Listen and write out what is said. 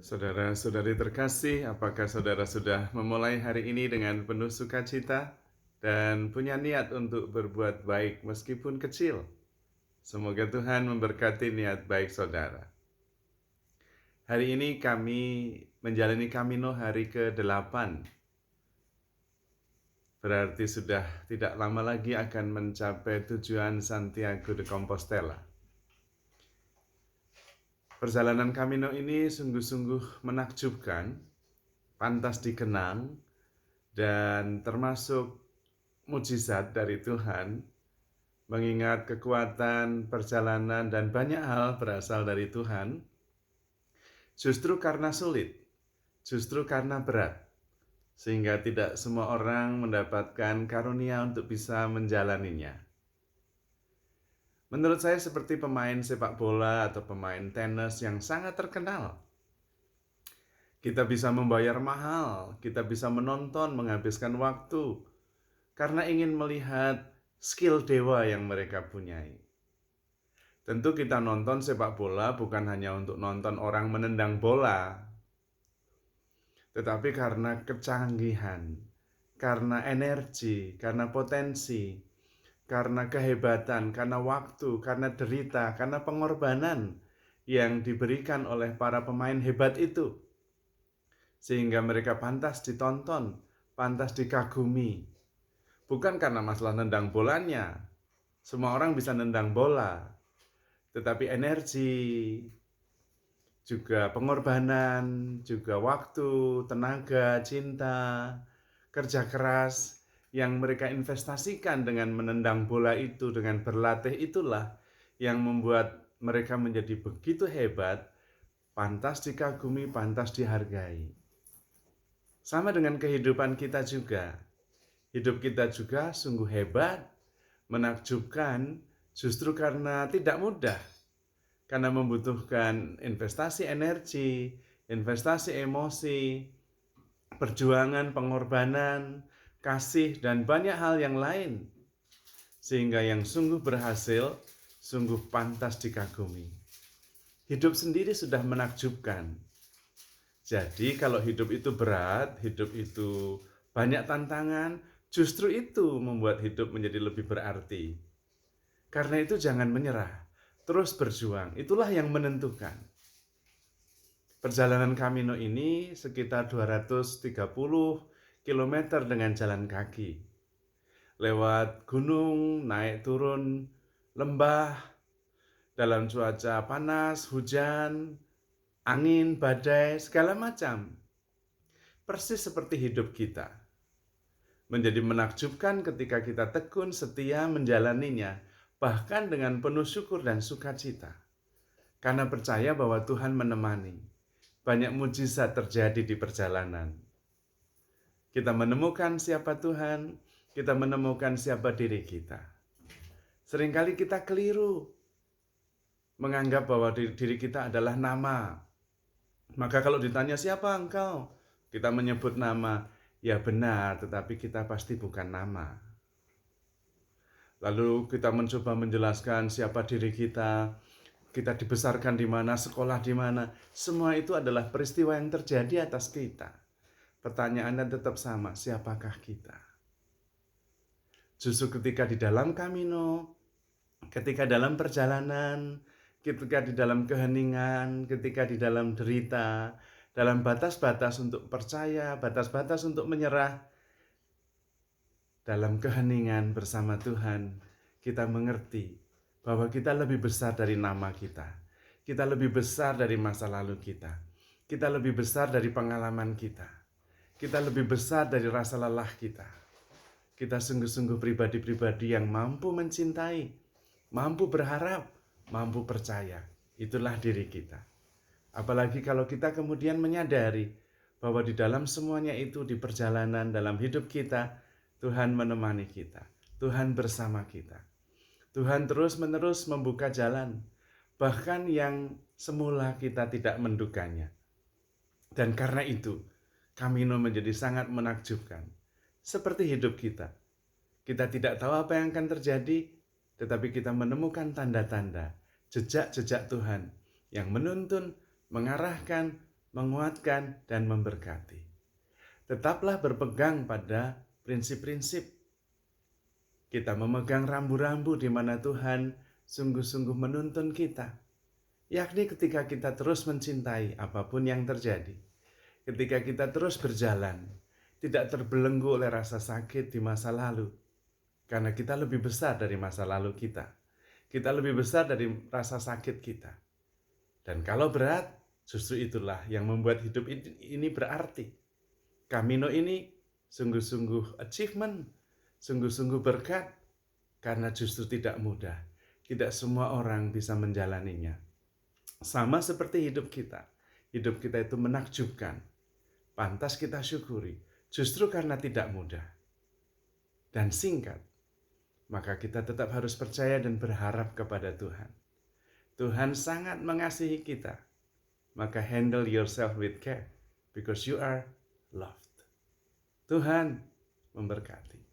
Saudara-saudari terkasih, apakah saudara sudah memulai hari ini dengan penuh sukacita dan punya niat untuk berbuat baik meskipun kecil? Semoga Tuhan memberkati niat baik saudara. Hari ini kami menjalani Camino hari ke-8. Berarti sudah tidak lama lagi akan mencapai tujuan Santiago de Compostela. Perjalanan Camino ini sungguh-sungguh menakjubkan, pantas dikenang, dan termasuk mujizat dari Tuhan, mengingat kekuatan perjalanan dan banyak hal berasal dari Tuhan, justru karena sulit, justru karena berat, sehingga tidak semua orang mendapatkan karunia untuk bisa menjalaninya. Menurut saya seperti pemain sepak bola atau pemain tenis yang sangat terkenal. Kita bisa membayar mahal, kita bisa menonton, menghabiskan waktu, karena ingin melihat skill dewa yang mereka punyai. Tentu kita nonton sepak bola bukan hanya untuk nonton orang menendang bola, tetapi karena kecanggihan, karena energi, karena potensi, karena kehebatan, karena waktu, karena derita, karena pengorbanan yang diberikan oleh para pemain hebat itu. Sehingga mereka pantas ditonton, pantas dikagumi. Bukan karena masalah nendang bolanya. Semua orang bisa nendang bola. Tetapi energi, juga pengorbanan, juga waktu, tenaga, cinta, kerja keras yang mereka investasikan dengan menendang bola itu, dengan berlatih itulah yang membuat mereka menjadi begitu hebat, pantas dikagumi, pantas dihargai. Sama dengan kehidupan kita juga. Hidup kita juga sungguh hebat, menakjubkan, justru karena tidak mudah. Karena membutuhkan investasi energi, investasi emosi, perjuangan, pengorbanan, kasih, dan banyak hal yang lain. Sehingga yang sungguh berhasil, sungguh pantas dikagumi. Hidup sendiri sudah menakjubkan. Jadi kalau hidup itu berat, hidup itu banyak tantangan, justru itu membuat hidup menjadi lebih berarti. Karena itu jangan menyerah, terus berjuang, itulah yang menentukan. Perjalanan Camino ini sekitar 230 km dengan jalan kaki. Lewat gunung, naik turun, lembah, dalam cuaca panas, hujan, angin, badai, segala macam. Persis seperti hidup kita. Menjadi menakjubkan ketika kita tekun setia menjalaninya, bahkan dengan penuh syukur dan sukacita. Karena percaya bahwa Tuhan menemani. Banyak mujizat terjadi di perjalanan. Kita menemukan siapa Tuhan, kita menemukan siapa diri kita. Seringkali kita keliru menganggap bahwa diri kita adalah nama. Maka kalau ditanya siapa engkau, kita menyebut nama. Ya benar, tetapi kita pasti bukan nama. Lalu kita mencoba menjelaskan siapa diri kita dibesarkan di mana, sekolah di mana. Semua itu adalah peristiwa yang terjadi atas kita. Pertanyaannya tetap sama, siapakah kita? Justru ketika di dalam Camino, ketika dalam perjalanan, ketika di dalam keheningan, ketika di dalam derita, dalam batas-batas untuk percaya, batas-batas untuk menyerah, dalam keheningan bersama Tuhan, kita mengerti bahwa kita lebih besar dari nama kita. Kita lebih besar dari masa lalu kita. Kita lebih besar dari pengalaman kita. Kita lebih besar dari rasa lelah kita. Kita sungguh-sungguh pribadi-pribadi yang mampu mencintai, mampu berharap, mampu percaya. Itulah diri kita. Apalagi kalau kita kemudian menyadari bahwa di dalam semuanya itu, di perjalanan dalam hidup kita, Tuhan menemani kita. Tuhan bersama kita. Tuhan terus-menerus membuka jalan, bahkan yang semula kita tidak menduganya. Dan karena itu, Camino menjadi sangat menakjubkan. Seperti hidup kita. Kita tidak tahu apa yang akan terjadi, tetapi kita menemukan tanda-tanda, jejak-jejak Tuhan yang menuntun, mengarahkan, menguatkan, dan memberkati. Tetaplah berpegang pada prinsip-prinsip. Kita memegang rambu-rambu di mana Tuhan sungguh-sungguh menuntun kita. Yakni ketika kita terus mencintai apapun yang terjadi. Ketika kita terus berjalan, tidak terbelenggu oleh rasa sakit di masa lalu. Karena kita lebih besar dari masa lalu kita. Kita lebih besar dari rasa sakit kita. Dan kalau berat, justru itulah yang membuat hidup ini berarti. Camino ini sungguh-sungguh achievement, sungguh-sungguh berkat, karena justru tidak mudah. Tidak semua orang bisa menjalaninya. Sama seperti hidup kita. Hidup kita itu menakjubkan. Pantas kita syukuri, justru karena tidak mudah dan singkat. Maka kita tetap harus percaya dan berharap kepada Tuhan. Tuhan sangat mengasihi kita. Maka handle yourself with care, because you are loved. Tuhan memberkati.